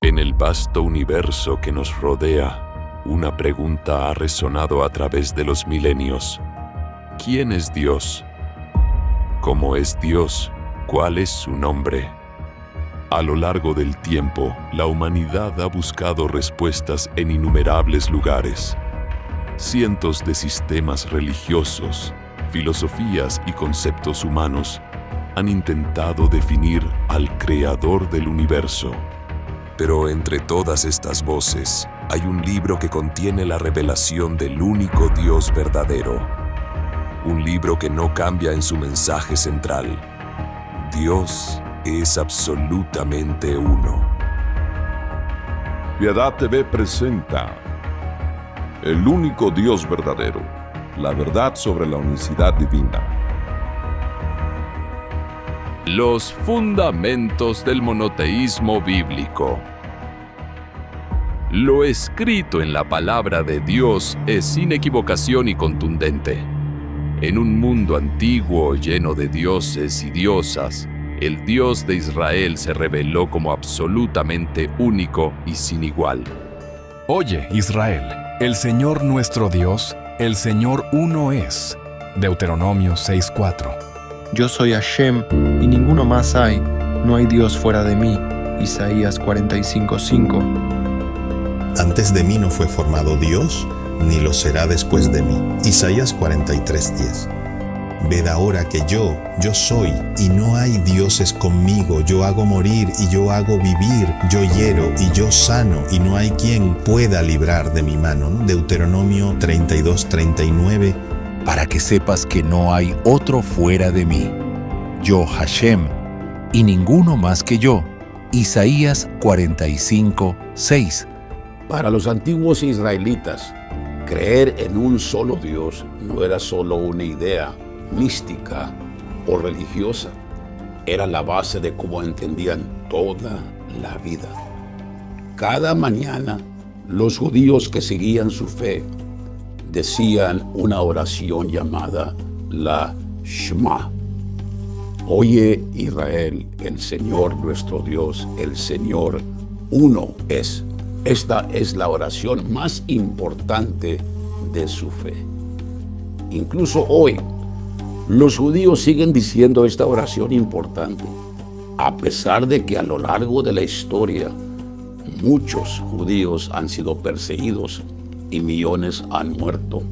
En el vasto universo que nos rodea, una pregunta ha resonado a través de los milenios. ¿Quién es Dios? ¿Cómo es Dios? ¿Cuál es su nombre? A lo largo del tiempo, la humanidad ha buscado respuestas en innumerables lugares. Cientos de sistemas religiosos, filosofías y conceptos humanos han intentado definir al creador del universo. Pero entre todas estas voces, hay un libro que contiene la revelación del único Dios verdadero. Un libro que no cambia en su mensaje central. Dios es absolutamente uno. Piedad TV presenta El único Dios verdadero, la verdad sobre la unicidad divina. Los fundamentos del monoteísmo bíblico. Lo escrito en la palabra de Dios es sin equivocación y contundente. En un mundo antiguo lleno de dioses y diosas, el Dios de Israel se reveló como absolutamente único y sin igual. Oye, Israel, el Señor nuestro Dios, el Señor uno es. Deuteronomio 6:4. Yo soy Hashem, y ninguno más hay, no hay Dios fuera de mí. Isaías 45:5. Antes de mí no fue formado Dios, ni lo será después de mí. Isaías 43:10. Ved ahora que yo soy, y no hay dioses conmigo. Yo hago morir y yo hago vivir, yo hiero y yo sano, y no hay quien pueda librar de mi mano. Deuteronomio 32:39. Para que sepas que no hay otro fuera de mí. Yo, Hashem, y ninguno más que yo. Isaías 45:6. Para los antiguos israelitas, creer en un solo Dios no era solo una idea mística o religiosa, era la base de cómo entendían toda la vida. Cada mañana, los judíos que seguían su fe decían una oración llamada la Shema. Oye, Israel, el Señor nuestro Dios, el Señor uno es. Esta es la oración más importante de su fe. Incluso hoy, los judíos siguen diciendo esta oración importante, a pesar de que a lo largo de la historia muchos judíos han sido perseguidos y millones han muerto.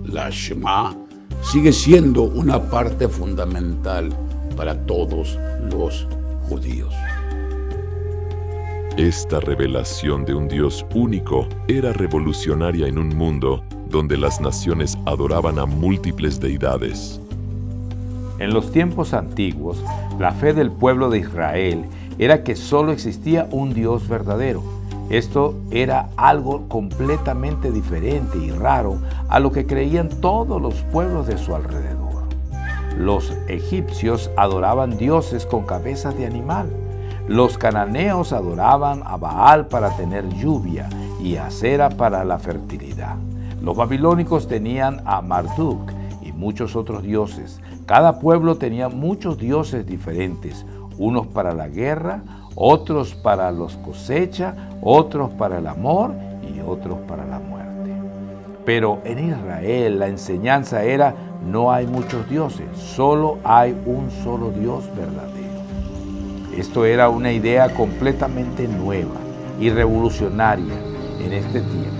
La Shema sigue siendo una parte fundamental para todos los judíos. Esta revelación de un Dios único era revolucionaria en un mundo donde las naciones adoraban a múltiples deidades. En los tiempos antiguos, la fe del pueblo de Israel era que solo existía un Dios verdadero. Esto era algo completamente diferente y raro a lo que creían todos los pueblos de su alrededor. Los egipcios adoraban dioses con cabezas de animal. Los cananeos adoraban a Baal para tener lluvia y a Asera para la fertilidad. Los babilónicos tenían a Marduk y muchos otros dioses. Cada pueblo tenía muchos dioses diferentes, unos para la guerra, otros para los cosechas, otros para el amor y otros para la muerte. Pero en Israel la enseñanza era: no hay muchos dioses, solo hay un solo Dios verdadero. Esto era una idea completamente nueva y revolucionaria en este tiempo.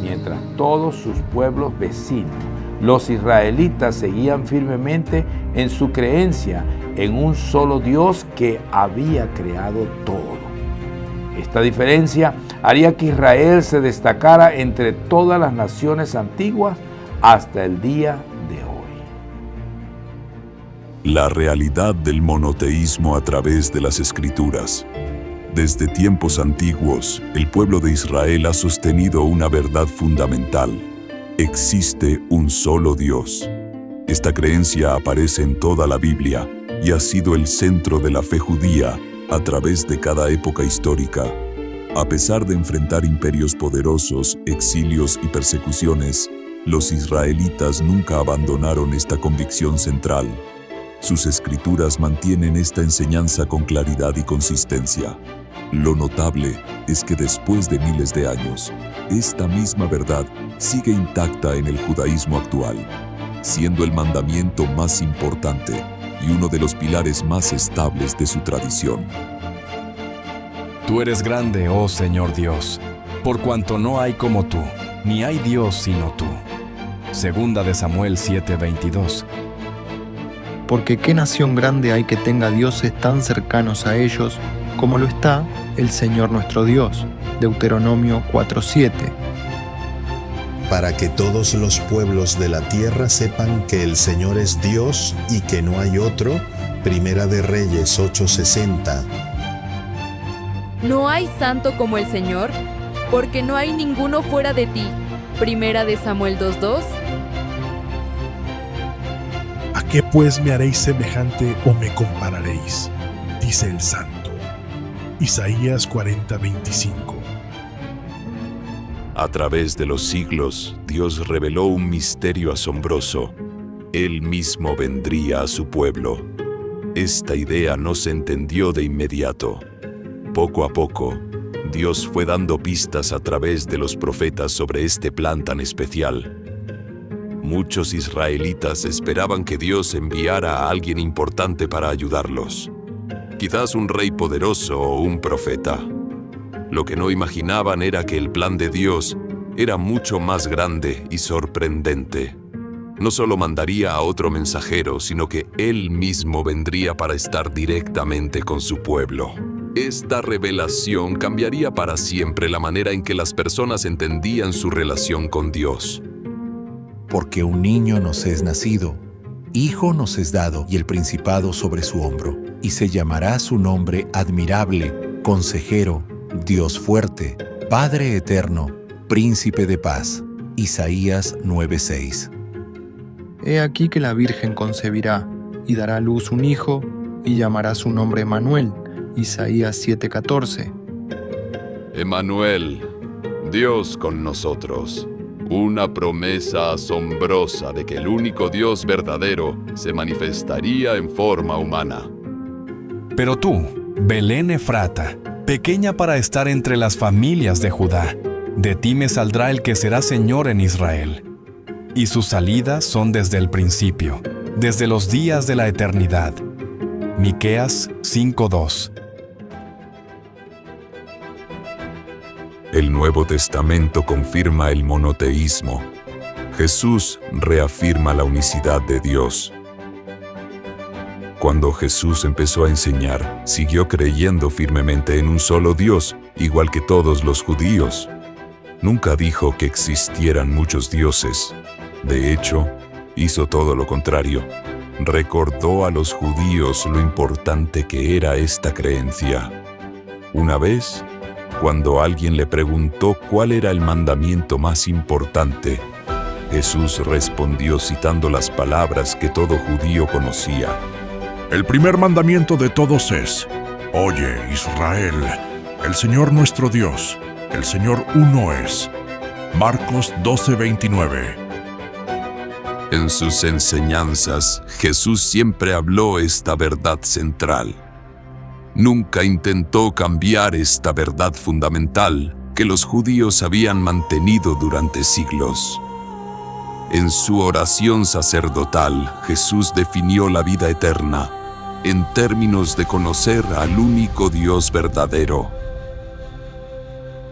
Mientras todos sus pueblos vecinos, los israelitas, seguían firmemente en su creencia en un solo Dios que había creado todo. Esta diferencia haría que Israel se destacara entre todas las naciones antiguas hasta el día de hoy. La realidad del monoteísmo a través de las Escrituras. Desde tiempos antiguos, el pueblo de Israel ha sostenido una verdad fundamental. Existe un solo Dios. Esta creencia aparece en toda la Biblia y ha sido el centro de la fe judía a través de cada época histórica. A pesar de enfrentar imperios poderosos, exilios y persecuciones, los israelitas nunca abandonaron esta convicción central. Sus escrituras mantienen esta enseñanza con claridad y consistencia. Lo notable es que después de miles de años, esta misma verdad sigue intacta en el judaísmo actual, siendo el mandamiento más importante y uno de los pilares más estables de su tradición. Tú eres grande, oh Señor Dios, por cuanto no hay como tú, ni hay Dios sino tú. Segunda de Samuel 7:22. Porque qué nación grande hay que tenga dioses tan cercanos a ellos como lo está el Señor nuestro Dios. Deuteronomio 4:7. Para que todos los pueblos de la tierra sepan que el Señor es Dios y que no hay otro. Primera de Reyes 8:60. No hay santo como el Señor, porque no hay ninguno fuera de ti. Primera de Samuel 2:2. ¿A qué pues me haréis semejante o me compararéis? Dice el Santo. Isaías 40:25. A través de los siglos, Dios reveló un misterio asombroso. Él mismo vendría a su pueblo. Esta idea no se entendió de inmediato. Poco a poco, Dios fue dando pistas a través de los profetas sobre este plan tan especial. Muchos israelitas esperaban que Dios enviara a alguien importante para ayudarlos. Quizás un rey poderoso o un profeta. Lo que no imaginaban era que el plan de Dios era mucho más grande y sorprendente. No solo mandaría a otro mensajero, sino que Él mismo vendría para estar directamente con su pueblo. Esta revelación cambiaría para siempre la manera en que las personas entendían su relación con Dios. Porque un niño nos es nacido, hijo nos es dado, y el principado sobre su hombro, y se llamará su nombre Admirable, Consejero, Dios fuerte, Padre eterno, Príncipe de paz. Isaías 9:6. He aquí que la Virgen concebirá, y dará a luz un hijo, y llamará su nombre Emmanuel. Isaías 7:14. Emmanuel, Dios con nosotros. Una promesa asombrosa de que el único Dios verdadero se manifestaría en forma humana. Pero tú, Belén Efrata, pequeña para estar entre las familias de Judá, de ti me saldrá el que será Señor en Israel. Y sus salidas son desde el principio, desde los días de la eternidad. Miqueas 5:2. El Nuevo Testamento confirma el monoteísmo. Jesús reafirma la unicidad de Dios. Cuando Jesús empezó a enseñar, siguió creyendo firmemente en un solo Dios, igual que todos los judíos. Nunca dijo que existieran muchos dioses. De hecho, hizo todo lo contrario. Recordó a los judíos lo importante que era esta creencia. Una vez, cuando alguien le preguntó cuál era el mandamiento más importante, Jesús respondió citando las palabras que todo judío conocía. El primer mandamiento de todos es: Oye, Israel, el Señor nuestro Dios, el Señor uno es. Marcos 12:29. En sus enseñanzas, Jesús siempre habló esta verdad central. Nunca intentó cambiar esta verdad fundamental que los judíos habían mantenido durante siglos. En su oración sacerdotal, Jesús definió la vida eterna en términos de conocer al único Dios verdadero.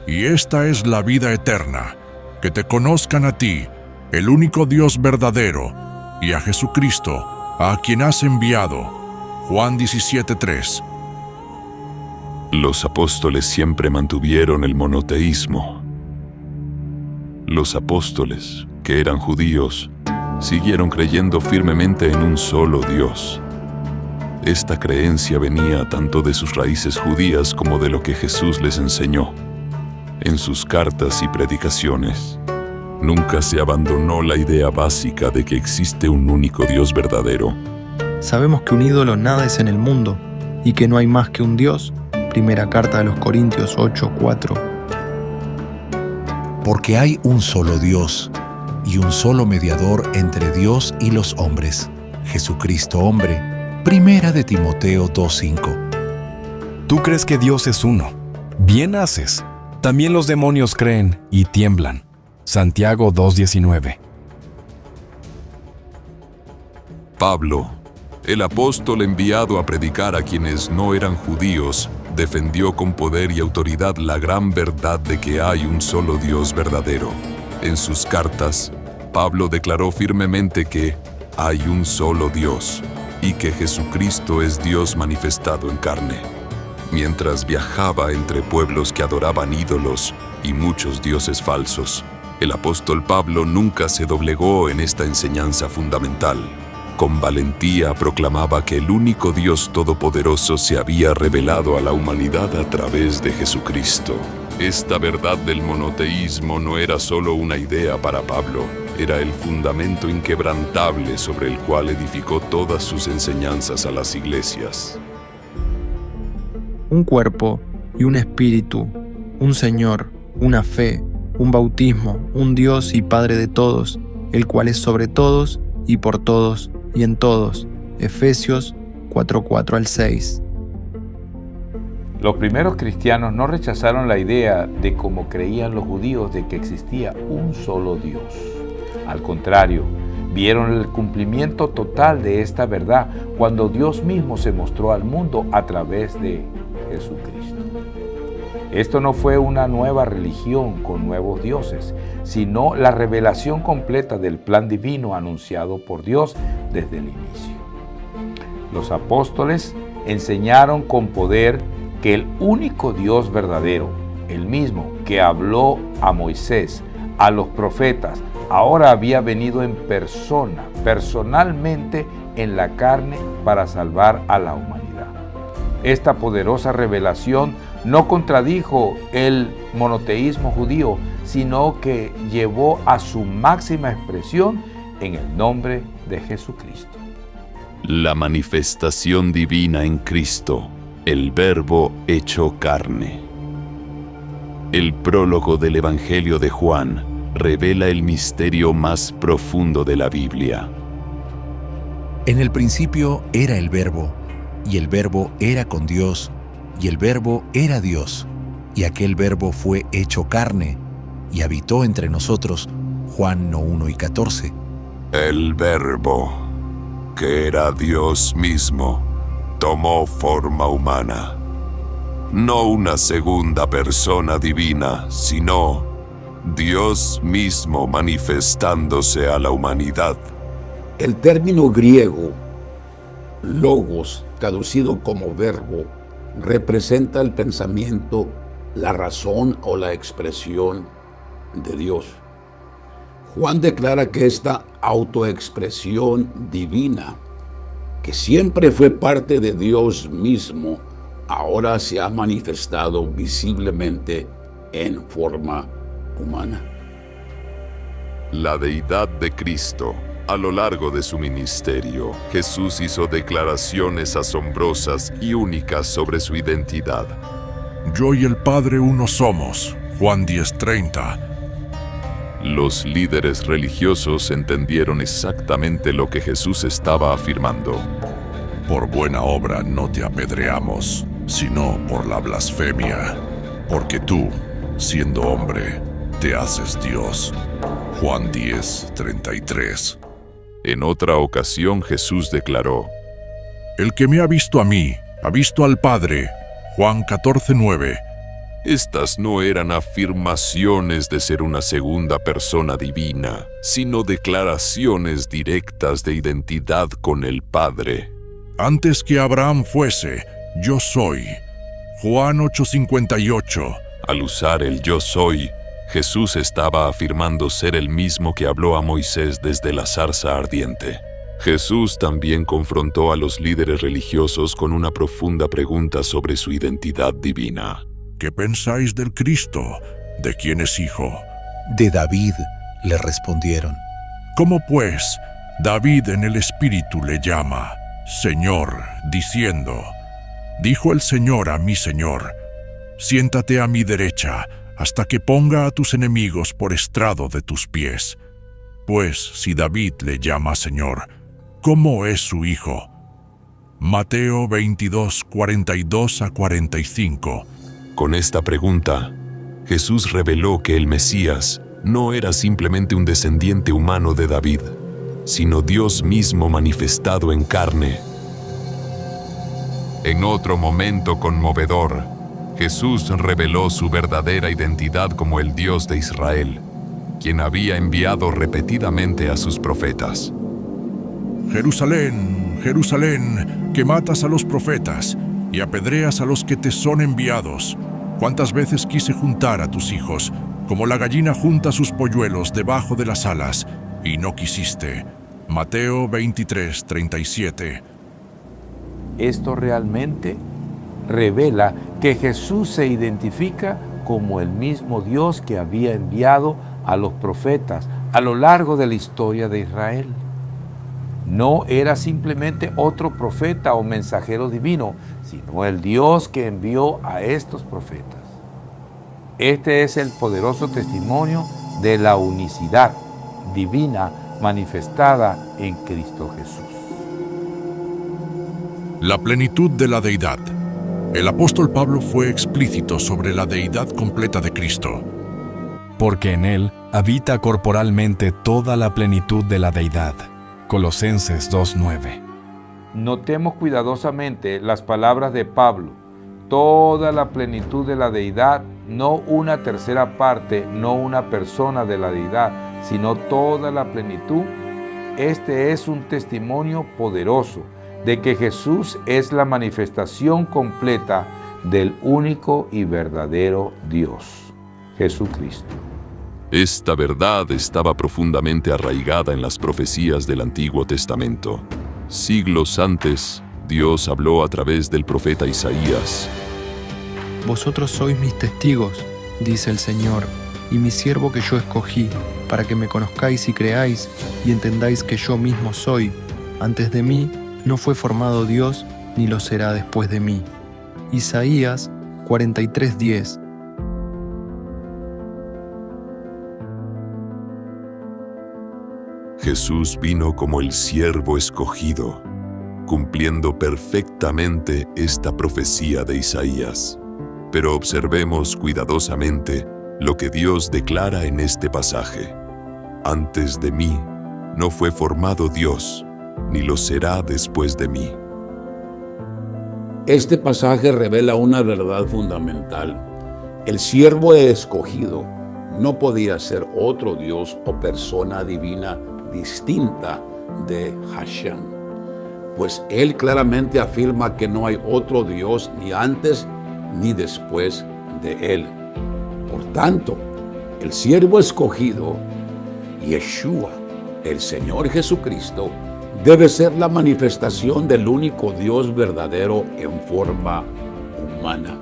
Y esta es la vida eterna, que te conozcan a ti, el único Dios verdadero, y a Jesucristo, a quien has enviado. Juan 17:3. Los apóstoles siempre mantuvieron el monoteísmo. Los apóstoles, que eran judíos, siguieron creyendo firmemente en un solo Dios. Esta creencia venía tanto de sus raíces judías como de lo que Jesús les enseñó. En sus cartas y predicaciones, nunca se abandonó la idea básica de que existe un único Dios verdadero. Sabemos que un ídolo nada es en el mundo y que no hay más que un Dios. Primera carta de los Corintios 8:4. Porque hay un solo Dios y un solo mediador entre Dios y los hombres, Jesucristo hombre. Primera de Timoteo 2:5. Tú crees que Dios es uno. Bien haces. También los demonios creen y tiemblan. Santiago 2:19. Pablo, el apóstol enviado a predicar a quienes no eran judíos, defendió con poder y autoridad la gran verdad de que hay un solo Dios verdadero. En sus cartas, Pablo declaró firmemente que hay un solo Dios y que Jesucristo es Dios manifestado en carne. Mientras viajaba entre pueblos que adoraban ídolos y muchos dioses falsos, el apóstol Pablo nunca se doblegó en esta enseñanza fundamental. Con valentía proclamaba que el único Dios todopoderoso se había revelado a la humanidad a través de Jesucristo. Esta verdad del monoteísmo no era solo una idea para Pablo, era el fundamento inquebrantable sobre el cual edificó todas sus enseñanzas a las iglesias. Un cuerpo y un espíritu, un Señor, una fe, un bautismo, un Dios y Padre de todos, el cual es sobre todos y por todos y en todos. Efesios 4:4-6. Los primeros cristianos no rechazaron la idea de, como creían los judíos, de que existía un solo Dios. Al contrario, vieron el cumplimiento total de esta verdad cuando Dios mismo se mostró al mundo a través de Jesucristo. Esto no fue una nueva religión con nuevos dioses, sino la revelación completa del plan divino anunciado por Dios desde el inicio. Los apóstoles enseñaron con poder que el único Dios verdadero, el mismo que habló a Moisés, a los profetas, ahora había venido en persona, personalmente en la carne para salvar a la humanidad. Esta poderosa revelación no contradijo el monoteísmo judío, sino que llevó a su máxima expresión en el nombre de Jesucristo. La manifestación divina en Cristo, el Verbo hecho carne. El prólogo del Evangelio de Juan revela el misterio más profundo de la Biblia. En el principio era el Verbo, y el Verbo era con Dios, y el Verbo era Dios, y aquel Verbo fue hecho carne, y habitó entre nosotros. Juan 1:14. El Verbo, que era Dios mismo, tomó forma humana. No una segunda persona divina, sino Dios mismo manifestándose a la humanidad. El término griego logos, traducido como verbo, representa el pensamiento, la razón o la expresión de Dios. Juan declara que esta autoexpresión divina, que siempre fue parte de Dios mismo, ahora se ha manifestado visiblemente en forma humana. La deidad de Cristo. A lo largo de su ministerio, Jesús hizo declaraciones asombrosas y únicas sobre su identidad. Yo y el Padre uno somos. Juan 10:30. Los líderes religiosos entendieron exactamente lo que Jesús estaba afirmando. Por buena obra no te apedreamos, sino por la blasfemia, porque tú, siendo hombre, te haces Dios. Juan 10:33. En otra ocasión Jesús declaró: El que me ha visto a mí, ha visto al Padre. Juan 14:9. Estas no eran afirmaciones de ser una segunda persona divina, sino declaraciones directas de identidad con el Padre. Antes que Abraham fuese, yo soy. Juan 8:58. Al usar el yo soy, Jesús estaba afirmando ser el mismo que habló a Moisés desde la zarza ardiente. Jesús también confrontó a los líderes religiosos con una profunda pregunta sobre su identidad divina. ¿Qué pensáis del Cristo? ¿De quién es hijo? De David, le respondieron. ¿Cómo pues David en el Espíritu le llama Señor, diciendo: Dijo el Señor a mi Señor, siéntate a mi derecha, hasta que ponga a tus enemigos por estrado de tus pies? Pues si David le llama Señor, ¿cómo es su hijo? Mateo 22, 42 a 45. Con esta pregunta, Jesús reveló que el Mesías no era simplemente un descendiente humano de David, sino Dios mismo manifestado en carne. En otro momento conmovedor, Jesús reveló su verdadera identidad como el Dios de Israel, quien había enviado repetidamente a sus profetas. Jerusalén, Jerusalén, que matas a los profetas y apedreas a los que te son enviados. ¿Cuántas veces quise juntar a tus hijos, como la gallina junta sus polluelos debajo de las alas, y no quisiste? Mateo 23, 37. Esto realmente revela que Jesús se identifica como el mismo Dios que había enviado a los profetas a lo largo de la historia de Israel. No era simplemente otro profeta o mensajero divino, sino el Dios que envió a estos profetas. Este es el poderoso testimonio de la unicidad divina manifestada en Cristo Jesús. La plenitud de la deidad. El apóstol Pablo fue explícito sobre la deidad completa de Cristo. Porque en Él habita corporalmente toda la plenitud de la deidad. Colosenses 2:9. Notemos cuidadosamente las palabras de Pablo. Toda la plenitud de la deidad, no una tercera parte, no una persona de la deidad, sino toda la plenitud. Este es un testimonio poderoso de que Jesús es la manifestación completa del único y verdadero Dios, Jesucristo. Esta verdad estaba profundamente arraigada en las profecías del Antiguo Testamento. Siglos antes, Dios habló a través del profeta Isaías. Vosotros sois mis testigos, dice el Señor, y mi siervo que yo escogí, para que me conozcáis y creáis, y entendáis que yo mismo soy. Antes de mí no fue formado Dios, ni lo será después de mí. Isaías 43:10. Jesús vino como el siervo escogido, cumpliendo perfectamente esta profecía de Isaías. Pero observemos cuidadosamente lo que Dios declara en este pasaje. Antes de mí no fue formado Dios, ni lo será después de mí. Este pasaje revela una verdad fundamental. El siervo escogido no podía ser otro Dios o persona divina distinta de Hashem, pues él claramente afirma que no hay otro Dios ni antes ni después de él. Por tanto, el siervo escogido, Yeshua, el Señor Jesucristo, debe ser la manifestación del único Dios verdadero en forma humana.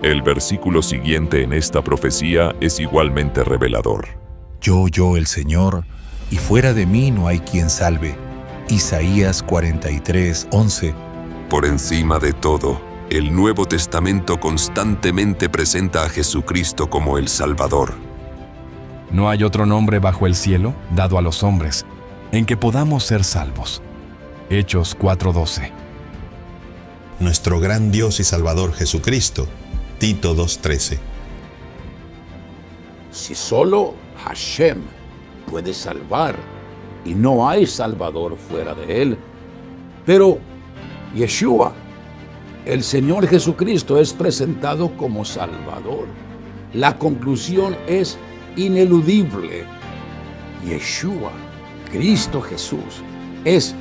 El versículo siguiente en esta profecía es igualmente revelador. Yo, el Señor, y fuera de mí no hay quien salve. Isaías 43:11. Por encima de todo, el Nuevo Testamento constantemente presenta a Jesucristo como el Salvador. No hay otro nombre bajo el cielo dado a los hombres en que podamos ser salvos. Hechos 4:12. Nuestro gran Dios y Salvador Jesucristo. Tito 2:13. Si solo Hashem puede salvar y no hay salvador fuera de él, pero Yeshua, el Señor Jesucristo, es presentado como Salvador. La conclusión es ineludible. Yeshua, Cristo Jesús, es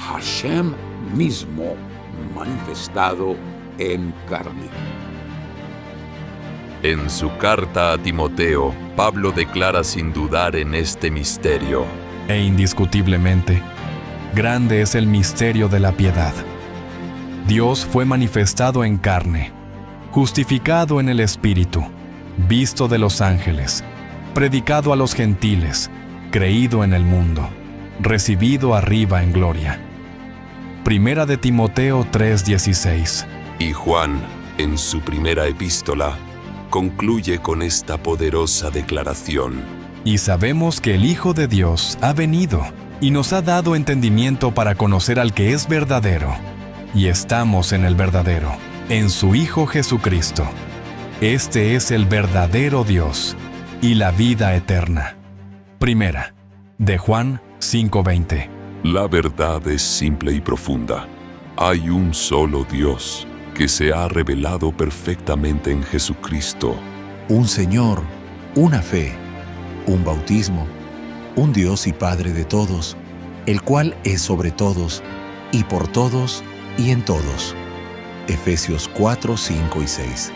Hashem mismo manifestado en carne. En su carta a Timoteo, Pablo declara sin dudar en este misterio. E indiscutiblemente, grande es el misterio de la piedad. Dios fue manifestado en carne, justificado en el Espíritu, visto de los ángeles, predicado a los gentiles, creído en el mundo, recibido arriba en gloria. Primera de Timoteo 3:16. Y Juan, en su primera epístola, concluye con esta poderosa declaración. Y sabemos que el Hijo de Dios ha venido y nos ha dado entendimiento para conocer al que es verdadero. y estamos en el verdadero, en su Hijo Jesucristo. Este es el verdadero Dios y la vida eterna. Primera, de Juan 5:20. La verdad es simple y profunda. Hay un solo Dios que se ha revelado perfectamente en Jesucristo. Un Señor, una fe, un bautismo, un Dios y Padre de todos, el cual es sobre todos, y por todos, y en todos. Efesios 4, 5 y 6.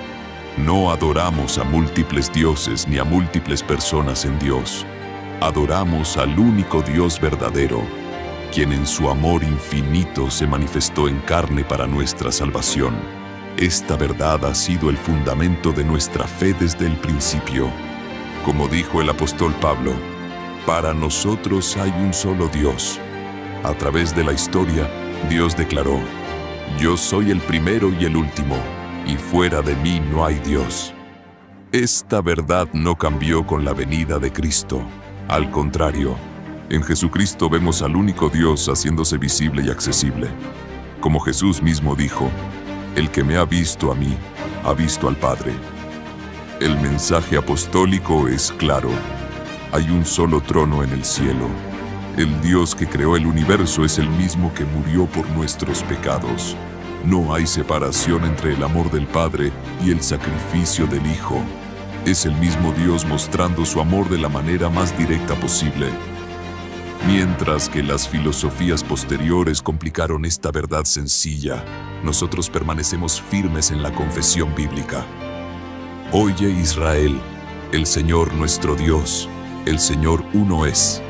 No adoramos a múltiples dioses ni a múltiples personas en Dios. Adoramos al único Dios verdadero, quien en su amor infinito se manifestó en carne para nuestra salvación. Esta verdad ha sido el fundamento de nuestra fe desde el principio. Como dijo el apóstol Pablo, para nosotros hay un solo Dios. A través de la historia, Dios declaró, yo soy el primero y el último, y fuera de mí no hay Dios. Esta verdad no cambió con la venida de Cristo. Al contrario, en Jesucristo vemos al único Dios haciéndose visible y accesible. Como Jesús mismo dijo, el que me ha visto a mí, ha visto al Padre. El mensaje apostólico es claro. Hay un solo trono en el cielo. El Dios que creó el universo es el mismo que murió por nuestros pecados. No hay separación entre el amor del Padre y el sacrificio del Hijo. Es el mismo Dios mostrando su amor de la manera más directa posible. Mientras que las filosofías posteriores complicaron esta verdad sencilla, nosotros permanecemos firmes en la confesión bíblica. Oye Israel, el Señor nuestro Dios, el Señor uno es.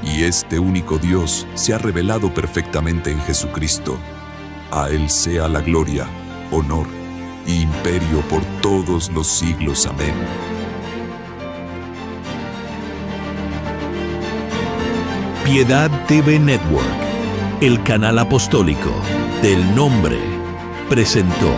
Y este único Dios se ha revelado perfectamente en Jesucristo. A Él sea la gloria, honor y imperio por todos los siglos. Amén. Piedad TV Network, el canal apostólico del Nombre, presentó